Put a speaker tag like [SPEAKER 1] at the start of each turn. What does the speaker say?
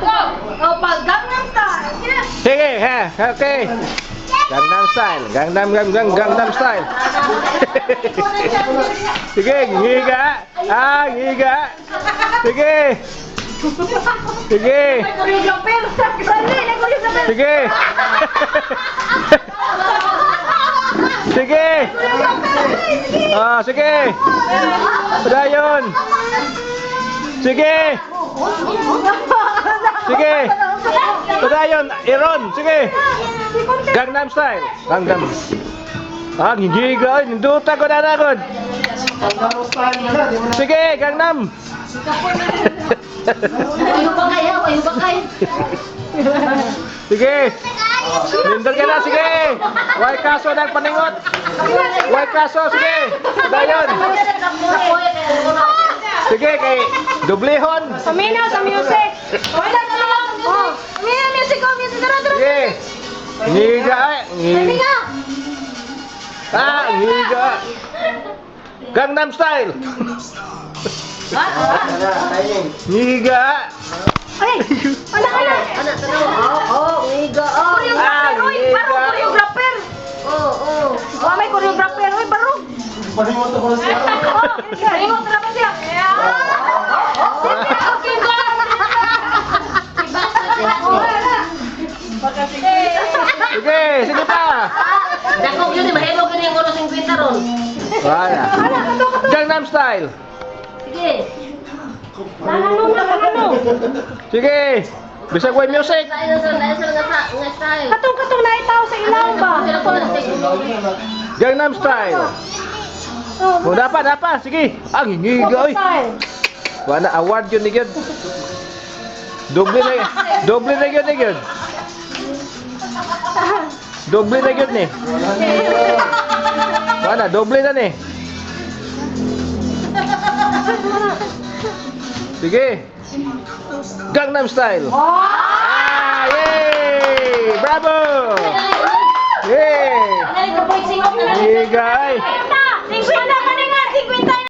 [SPEAKER 1] Oh, pag Gangnam Style.
[SPEAKER 2] Sige, ha, okay. Gangnam Style. Gangnam Style. Sige, ngiga. Ah, ngiga. Sige. Sige. Sige. Sige. Ah, sige. Padayon. Sige. Sige. Padayon, Iron. Sige. Gangnam Style. Gangnam. Ah, ngiga. Ninduta ko na nagod. Sige, Gangnam. Sige. Lindol ka na, sige. Way kaso ng paningot. Way kaso, sige. Dayon. Sige, kay dublihon.
[SPEAKER 1] Paminaw sa music. Wala na lang. Oh, music.
[SPEAKER 2] Sige. Ngiga.
[SPEAKER 1] Paminaw.
[SPEAKER 2] Ah, ngiga. Gangnam Style. Ngiga.
[SPEAKER 1] Ay, wala ka na. Iga. Choreographer. May choreographer. Uy, barong. Paringot na ba siya?
[SPEAKER 2] Sige, sige pa.
[SPEAKER 3] Dakog yun eh, mahirap yun yung oras yung kwenta ron.
[SPEAKER 2] Wala. Gangnam Style.
[SPEAKER 3] Sige.
[SPEAKER 2] Sige. Bisag way music.
[SPEAKER 3] Dahil nga style.
[SPEAKER 1] Katong na itaw sa ilaw ba?
[SPEAKER 2] Gangnam Style. Oh, dapat. Sige. Ang hingiga, oy. Wala award yun ni Gid. Doble na yun ni Gid. Doble na yun ni. Wala, doble na ni. Sige. Gangnam Style. Ah, yay! Bravo! Yay! Yay, guys.
[SPEAKER 1] 50